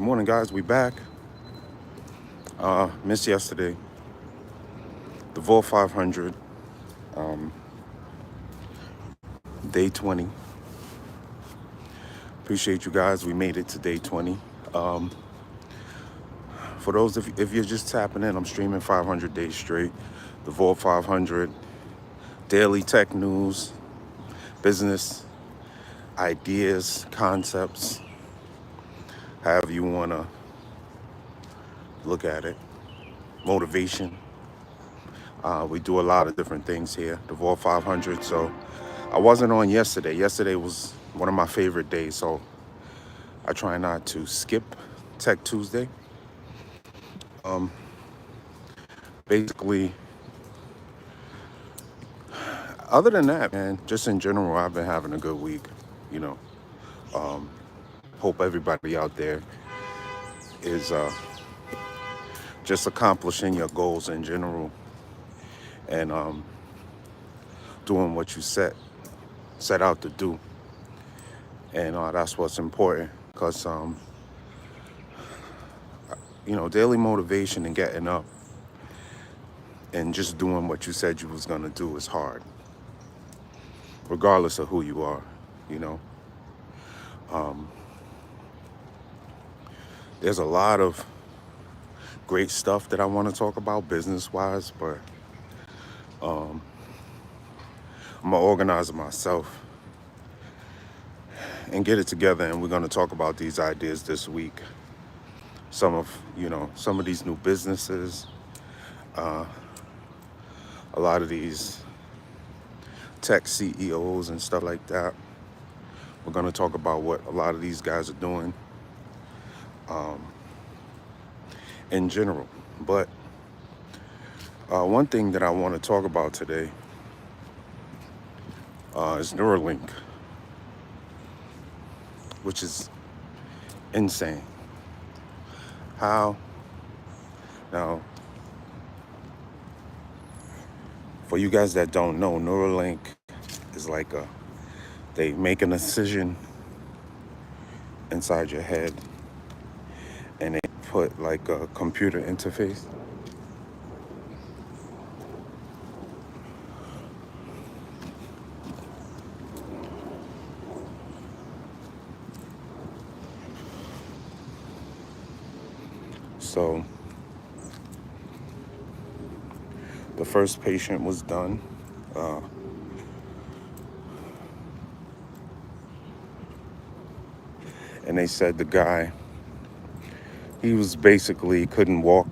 Morning, guys. We back. Missed yesterday. The Vol 500, day 20. Appreciate you guys. We made it to day 20. Um, for those, if you're just tapping in, I'm streaming 500 days straight. The Vol 500, daily tech news, business ideas, concepts, however you want to look at it. Motivation. We do a lot of different things here. The Vol 500. So I wasn't on yesterday. Yesterday was one of my favorite days. So I try not to skip Tech Tuesday. Basically, other than that, man, just in general, I've been having a good week. You know, hope everybody out there is just accomplishing your goals in general and doing what you set out to do. And that's what's important because, daily motivation and getting up and just doing what you said you was going to do is hard, regardless of who you are, you know. There's a lot of great stuff that I want to talk about business-wise, but I'm going to organize it myself and get it together, and we're going to talk about these ideas this week. Some of these new businesses, a lot of these tech CEOs and stuff like that. We're going to talk about what a lot of these guys are doing in general. But one thing that I want to talk about today is Neuralink, which is insane. How? Now, for you guys that don't know, Neuralink is like they make an incision inside your head and they put like a computer interface. So the first patient was done. And they said the guy, he was basically couldn't walk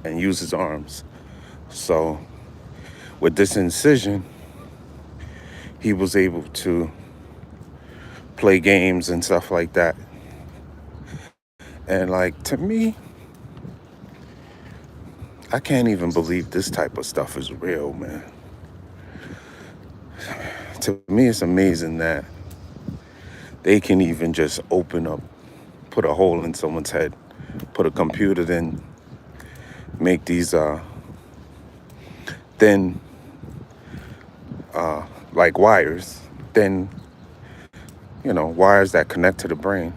and use his arms. So with this incision, he was able to play games and stuff like that. And like, to me, I can't even believe this type of stuff is real, man. To me, it's amazing that they can even just open up, put a hole in someone's head, put a computer, then make these thin like wires, then wires that connect to the brain,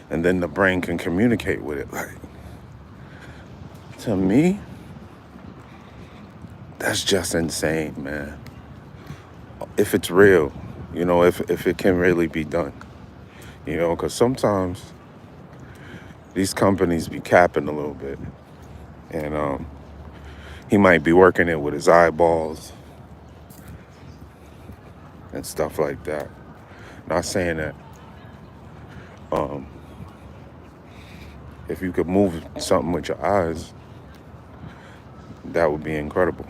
and then the brain can communicate with it. Like, to me, that's just insane, man. If it's real, if it can really be done, because sometimes these companies be capping a little bit, and he might be working it with his eyeballs and stuff like that. Not saying that if you could move something with your eyes, that would be incredible.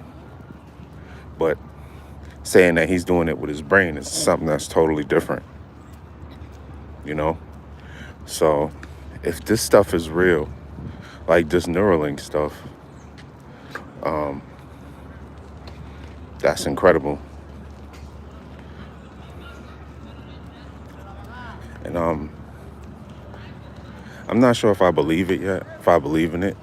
But saying that he's doing it with his brain is something that's totally different, So if this stuff is real, like this Neuralink stuff, that's incredible. And I'm not sure if I believe it yet, if I believe in it.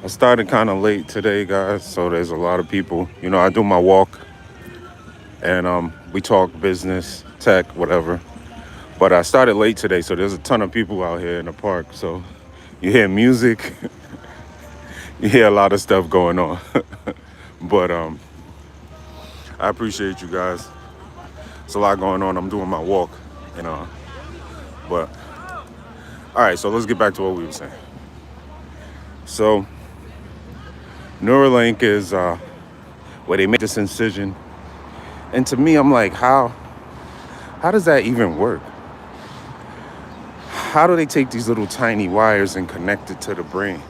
I started kind of late today, guys, so there's a lot of people. You know, I do my walk and we talk business, tech, whatever. But I started late today, so there's a ton of people out here in the park. So you hear music, you hear a lot of stuff going on. But I appreciate you guys. It's a lot going on. I'm doing my walk, you know. But all right, so let's get back to what we were saying. So Neuralink is where they made this incision, and to me, I'm like, how does that even work? How do they take these little tiny wires and connect it to the brain?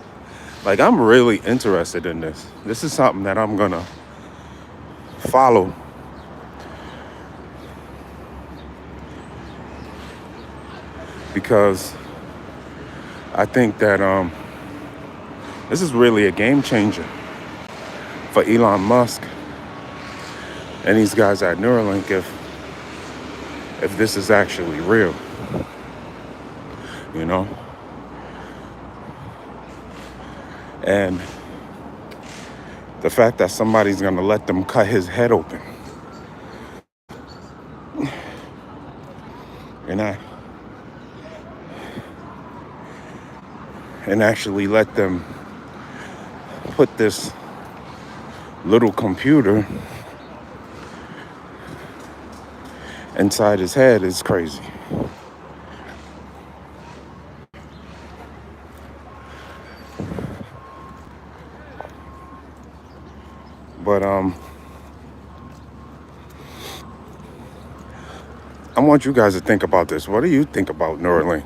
Like, I'm really interested in this. This is something that I'm gonna follow because I think that this is really a game changer for Elon Musk and these guys at Neuralink if this is actually real, you know? And the fact that somebody's gonna let them cut his head open. And actually let them put this little computer inside his head is crazy. But I want you guys to think about this. What do you think about Neuralink?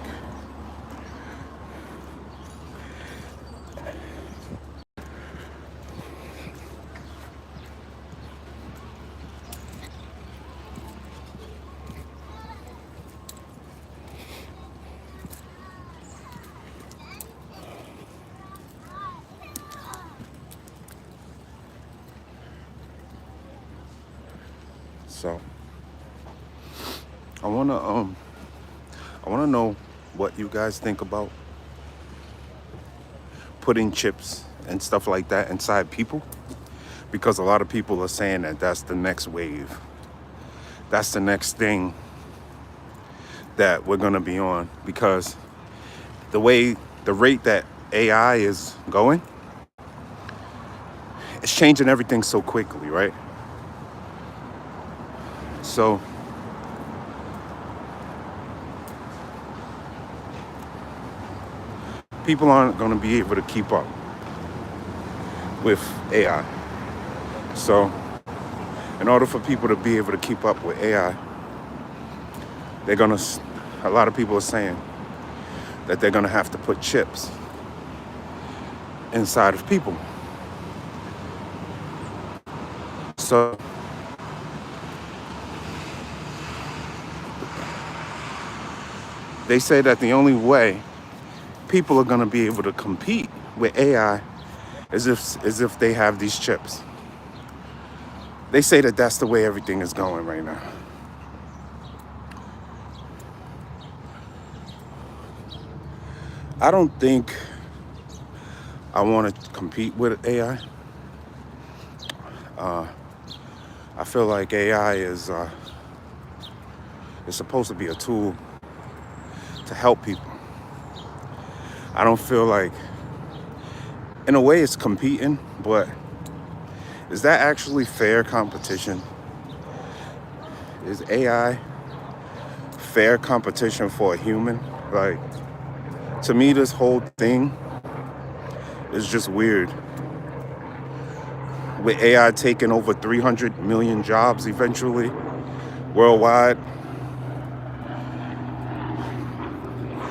So I wanna know what you guys think about putting chips and stuff like that inside people, because a lot of people are saying that that's the next wave. That's the next thing that we're gonna be on, because the rate that AI is going, it's changing everything so quickly, right? So people aren't going to be able to keep up with AI. So in order for people to be able to keep up with AI, a lot of people are saying that they're going to have to put chips inside of people. So they say that the only way people are going to be able to compete with AI is if they have these chips. They say that that's the way everything is going right now. I don't think I want to compete with AI. I feel like AI is supposed to be a tool to help people. I don't feel like, in a way, it's competing, but is that actually fair competition? Is AI fair competition for a human? Like, to me, this whole thing is just weird. With AI taking over 300 million jobs eventually worldwide,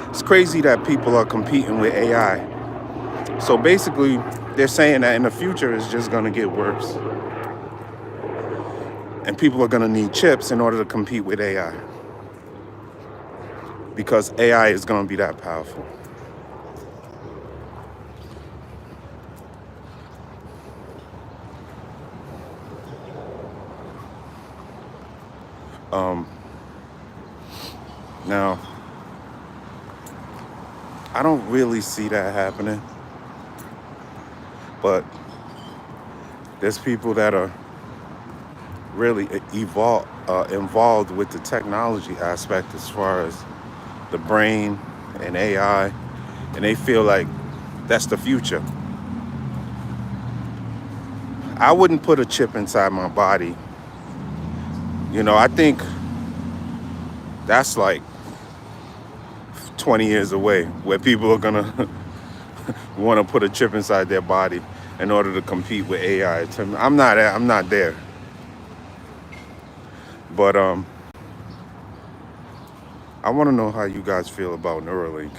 it's crazy that people are competing with AI. So basically, they're saying that in the future, it's just going to get worse. And people are going to need chips in order to compete with AI, because AI is going to be that powerful. Now, I don't really see that happening. but there's people that are really involved with the technology aspect as far as the brain and AI, and they feel like that's the future. I wouldn't put a chip inside my body. I think that's like 20 years away where people are going to want to put a chip inside their body in order to compete with AI. I'm not there. But I want to know how you guys feel about Neuralink.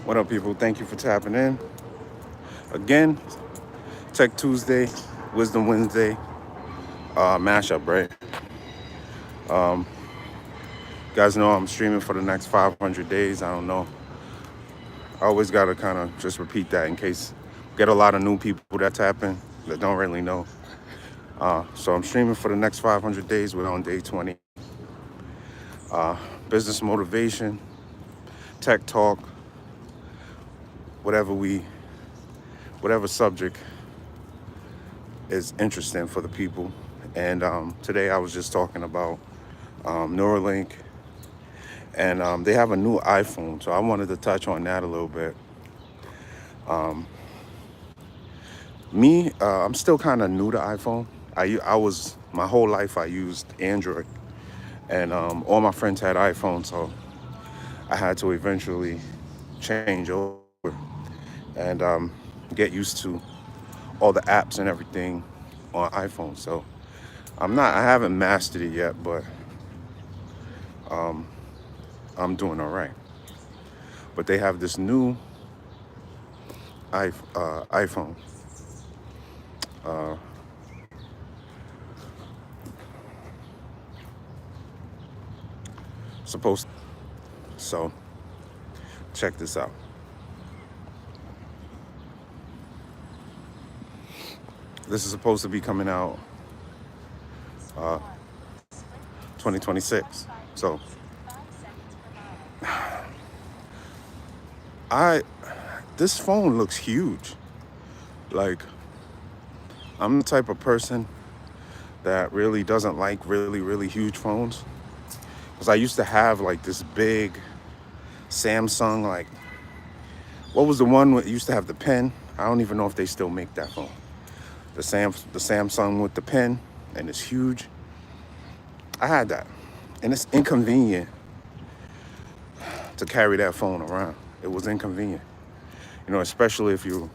What up, people? Thank you for tapping in. Again, Tech Tuesday, Wisdom Wednesday, mashup, right? You guys know I'm streaming for the next 500 days. I don't know. I always got to kind of just repeat that in case get a lot of new people that tap in that don't really know. So I'm streaming for the next 500 days. We're on day 20. Business motivation, tech talk, whatever subject is interesting for the people. And today I was just talking about Neuralink, and they have a new iPhone, so I wanted to touch on that a little bit. I'm still kind of new to iPhone. I was my whole life I used Android, and all my friends had iPhone, so I had to eventually change over and get used to all the apps and everything on iPhone. So I haven't mastered it yet, but I'm doing all right. But they have this new iPhone. Supposed So check this out. This is supposed to be coming out 2026. So I this phone looks huge. Like, I'm the type of person that really doesn't like really, really huge phones. Because I used to have like this big Samsung, like, what was the one that used to have the pen? I don't even know if they still make that phone. The Samsung with the pen, and it's huge. I had that. And it's inconvenient to carry that phone around. It was inconvenient. Especially if you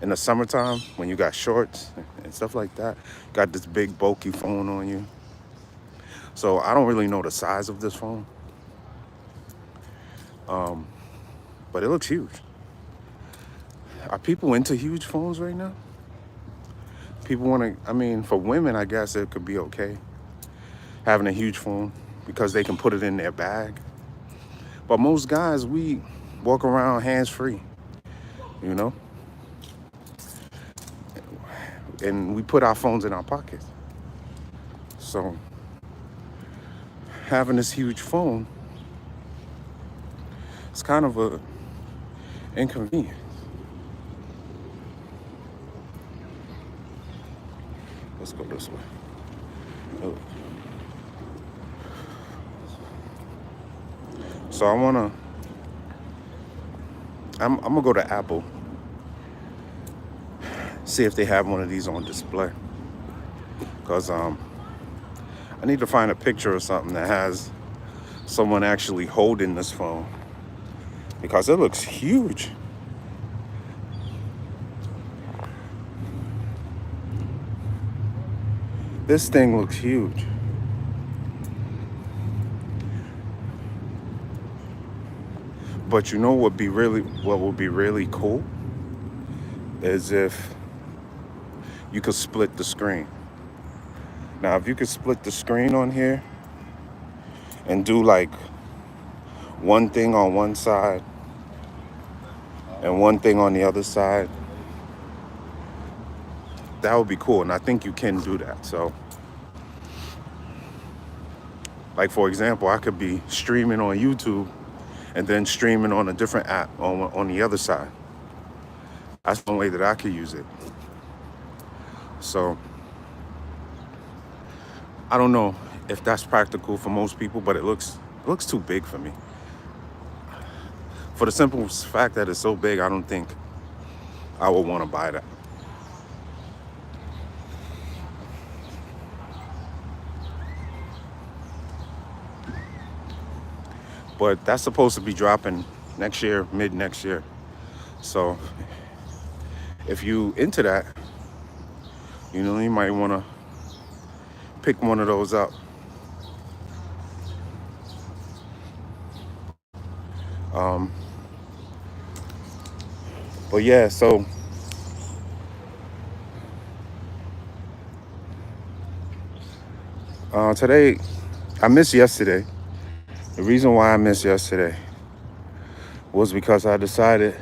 in the summertime when you got shorts and stuff like that. Got this big bulky phone on you. So I don't really know the size of this phone. But it looks huge. Are people into huge phones right now? People want to, I mean, for women, I guess it could be okay having a huge phone because they can put it in their bag. But most guys, we walk around hands free, you know, and we put our phones in our pockets. So having this huge phone, it's kind of a inconvenience. Let's go this way. Oh. So I'm gonna go to Apple, see if they have one of these on display. Cause I need to find a picture or something that has someone actually holding this phone, because it looks huge. This thing looks huge. But you know what would be really cool is if you could split the screen. Now, if you could split the screen on here and do like one thing on one side and one thing on the other side, that would be cool. And I think you can do that. So, like, for example, I could be streaming on YouTube and then streaming on a different app on the other side. That's one way that I could use it. So I don't know if that's practical for most people, but it looks too big for me. For the simple fact that it's so big, I don't think I would want to buy that. But that's supposed to be dropping next year, mid next year. So if you into that, you know, you might want to pick one of those up. But yeah, so today, I missed yesterday. The reason why I missed yesterday was because I decided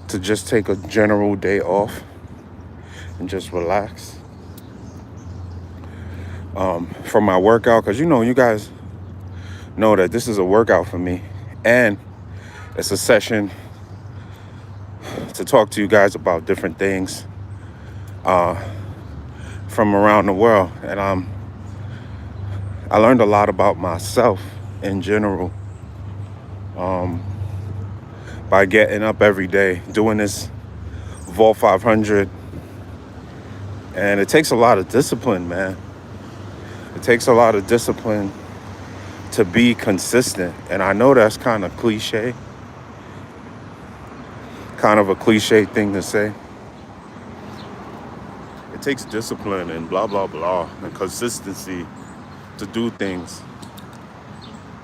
to just take a general day off and just relax from my workout. Because, you know, you guys know that this is a workout for me. And it's a session to talk to you guys about different things from around the world. And I learned a lot about myself in general by getting up every day, doing this Vault 500. And it takes a lot of discipline, man. It takes a lot of discipline to be consistent. And I know that's kind of cliche, kind of a cliche thing to say. It takes discipline and blah, blah, blah, and consistency to do things.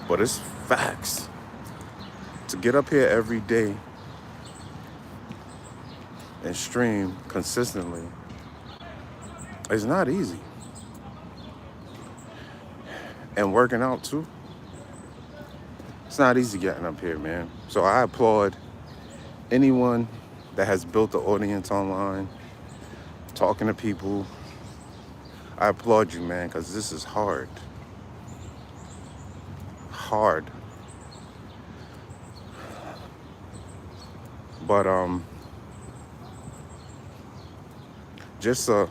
But it's facts. To get up here every day and stream consistently is not easy. And working out too. It's not easy getting up here, man. So I applaud anyone that has built the audience online, talking to people. I applaud you, man, because this is hard. Hard. But just a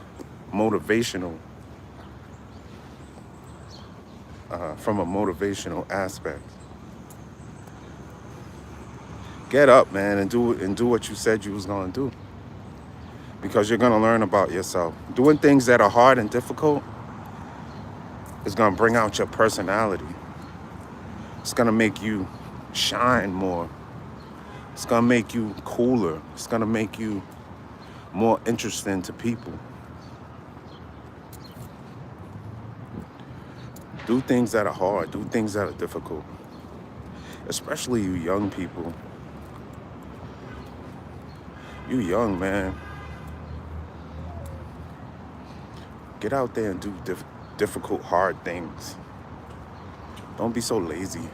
motivational, from a motivational aspect. Get up, man, and do what you said you was gonna do. Because you're gonna learn about yourself. Doing things that are hard and difficult is gonna bring out your personality. It's gonna make you shine more. It's gonna make you cooler. It's gonna make you more interesting to people. Do things that are hard. Do things that are difficult. Especially you young people. You young, man. Get out there and do difficult, hard things. Don't be so lazy.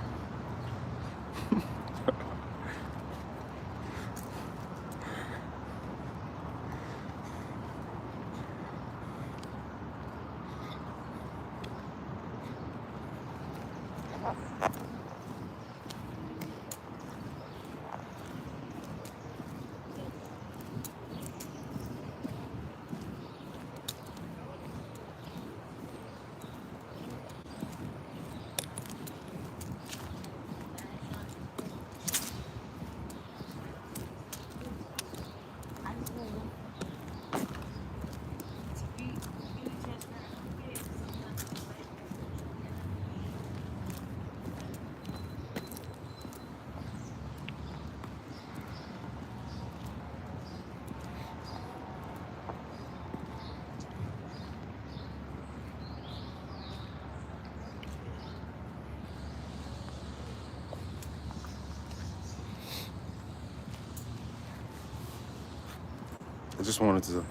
I just wanted to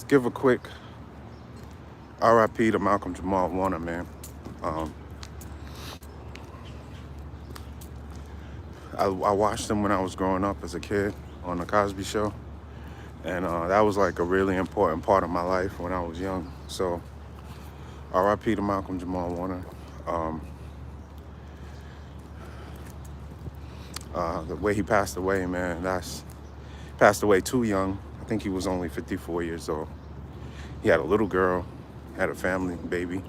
give a quick RIP to Malcolm Jamal Warner, man. Um, I watched him when I was growing up as a kid on the Cosby Show, and that was like a really important part of my life when I was young. So RIP to Malcolm Jamal Warner. Um, the way he passed away, man, passed away too young. I think he was only 54 years old. He had a little girl, had a family, baby.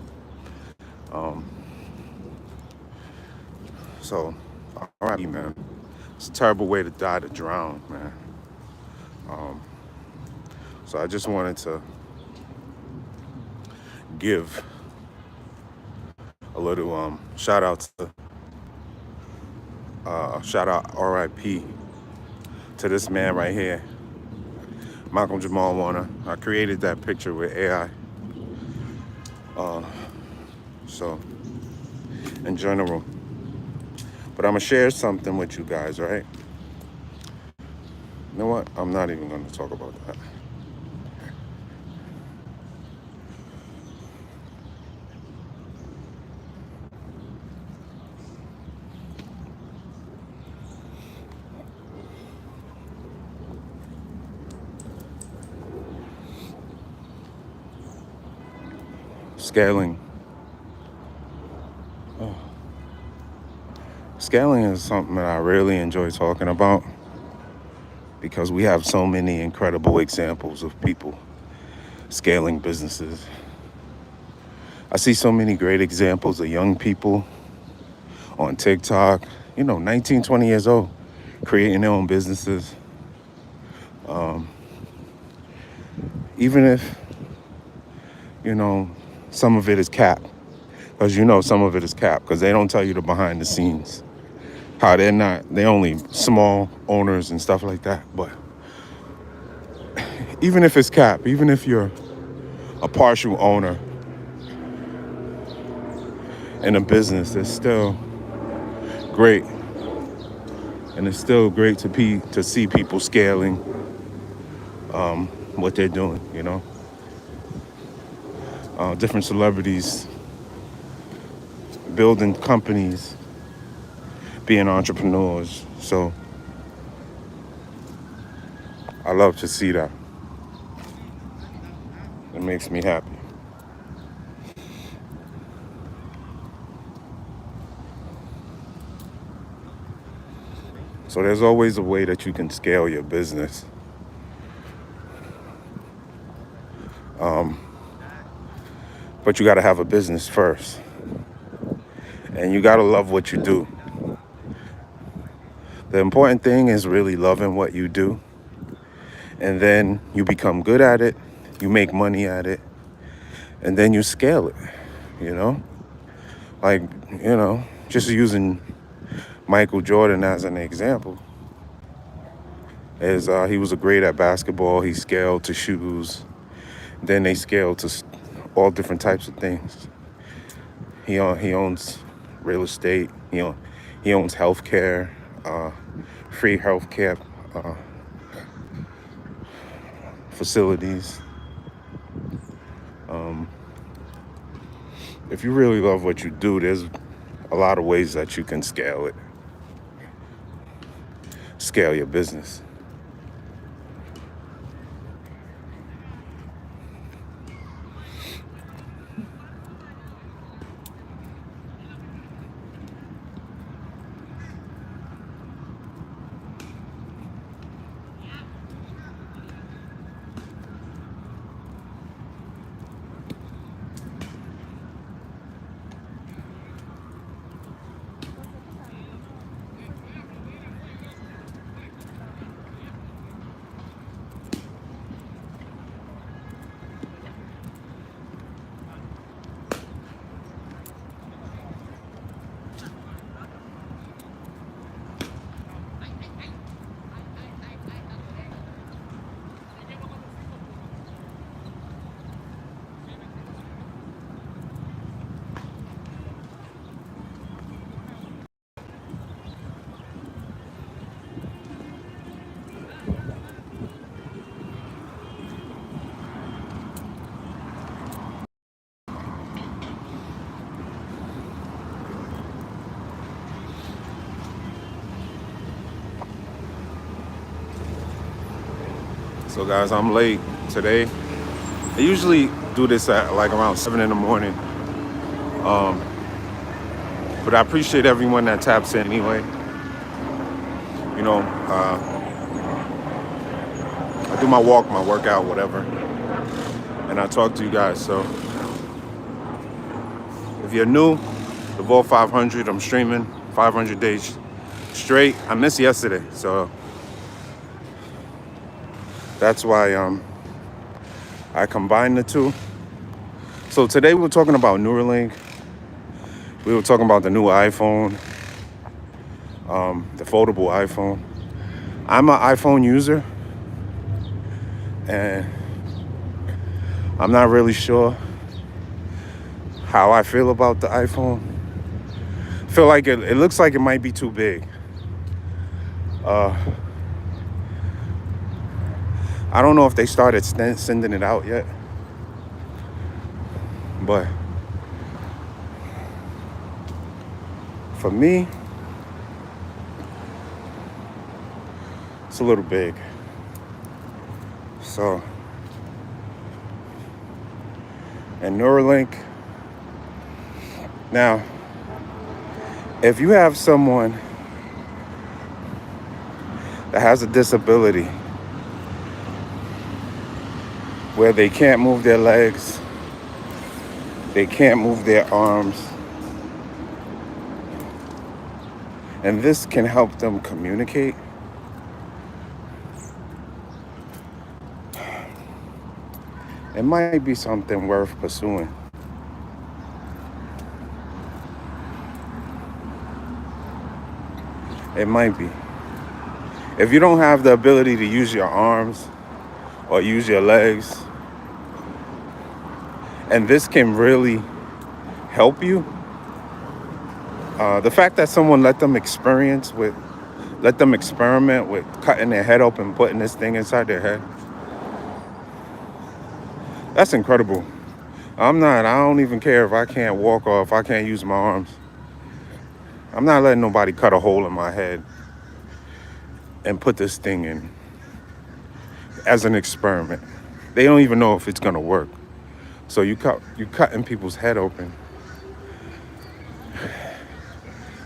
Um, so, RIP, man. It's a terrible way to die, to drown, man. Um, so I just wanted to give a little shout out RIP to this man right here, Malcolm Jamal Warner. I created that picture with AI. So in general, but I'm gonna share something with you guys, right? You know what? I'm not even gonna talk about that. Scaling. Scaling is something that I really enjoy talking about because we have so many incredible examples of people scaling businesses. I see so many great examples of young people on TikTok, 19, 20 years old, creating their own businesses. Even if, some of it is capped, because some of it is capped, because they don't tell you the behind the scenes. How they're only small owners and stuff like that. But even if it's capped, even if you're a partial owner in a business, it's still great. And it's still great to see people scaling what they're doing, different celebrities building companies, being entrepreneurs. So I love to see that. It makes me happy. So there's always a way that you can scale your business. But you got to have a business first. And you got to love what you do. The important thing is really loving what you do. And then you become good at it. You make money at it. And then you scale it, Like, just using Michael Jordan as an example. He was great at basketball. He scaled to shoes. Then they scaled to all different types of things. He owns real estate. He owns healthcare, free healthcare. facilities. If you really love what you do, there's a lot of ways that you can scale your business. So guys, I'm late today. I usually do this at like around 7 in the morning. But I appreciate everyone that taps in anyway. You know, I do my walk, my workout, whatever. And I talk to you guys. So if you're new, the Vault 500, I'm streaming 500 days straight. I missed yesterday. So that's why I combined the two. So today we're talking about Neuralink. We were talking about the new iPhone, the foldable iPhone. I'm an iPhone user, and I'm not really sure how I feel about the iPhone. I feel like it looks like it might be too big. I don't know if they started sending it out yet, but for me, it's a little big. So, and Neuralink. Now, if you have someone that has a disability where they can't move their legs, they can't move their arms, and this can help them communicate, it might be something worth pursuing. It might be. If you don't have the ability to use your arms or use your legs, and this can really help you, the fact that someone let them experiment with cutting their head open, putting this thing inside their head, that's incredible. I don't even care if I can't walk or if I can't use my arms. I'm not letting nobody cut a hole in my head and put this thing in as an experiment. They don't even know if it's gonna work. So you cutting people's head open,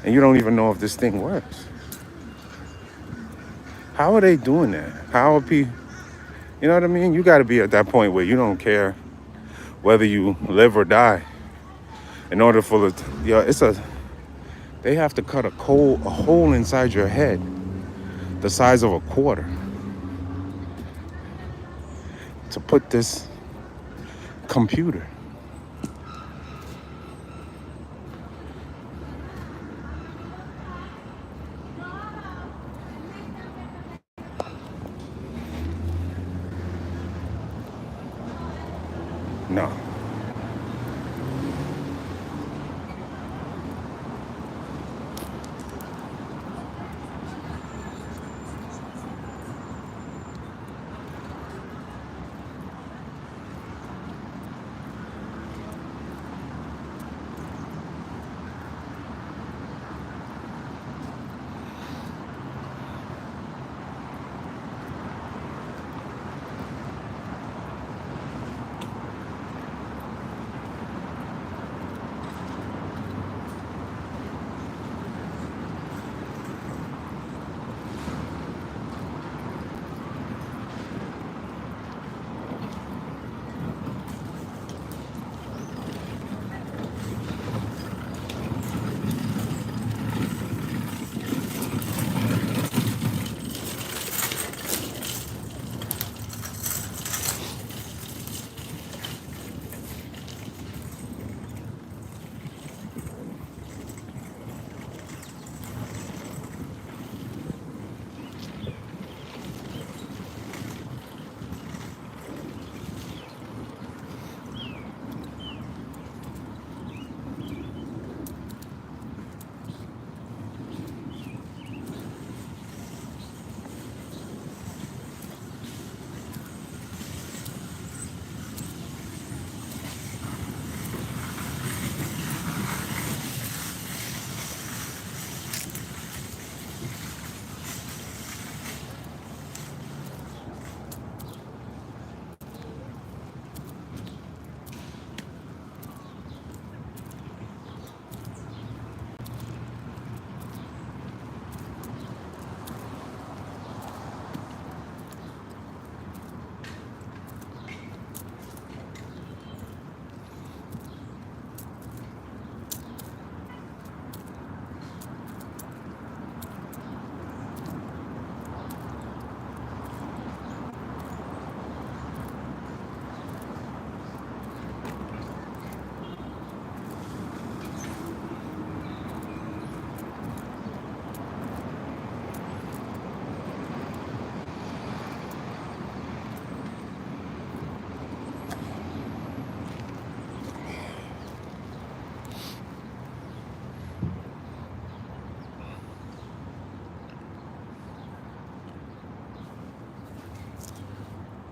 and you don't even know if this thing works. How are they doing that? How are people? You know what I mean? You got to be at that point where you don't care whether you live or die. In order for they have to cut a hole inside your head, the size of a quarter, to put this computer. No.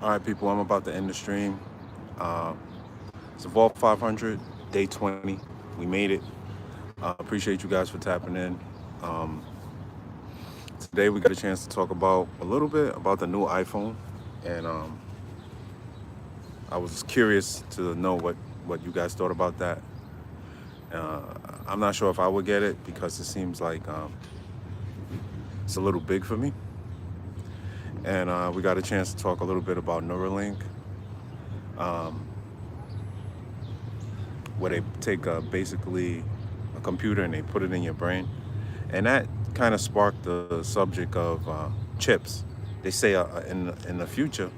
All right, people, I'm about to end the stream. Uh, it's a Vault 500, day 20. We made it. Appreciate you guys for tapping in. Um, Today we got a chance to talk about a little bit about the new iPhone, and I was curious to know what you guys thought about that. Uh, I'm not sure if I would get it because it seems like it's a little big for me. And we got a chance to talk a little bit about Neuralink, um, where they take basically a computer and they put it in your brain, and that kind of sparked the subject of chips. They say in the future,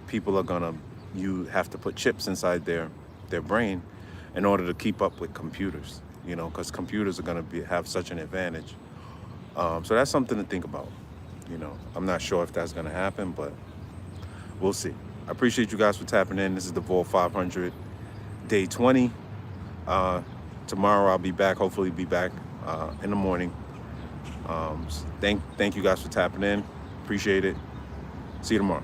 people are gonna you have to put chips inside their brain in order to keep up with computers. You know, because computers are gonna have such an advantage. So that's something to think about. You know, I'm not sure if that's gonna happen, but we'll see. I appreciate you guys for tapping in. This is the Vault 500, day 20. Uh, Tomorrow I'll be back. Hopefully, be back in the morning. Thank you guys for tapping in. Appreciate it. See you tomorrow.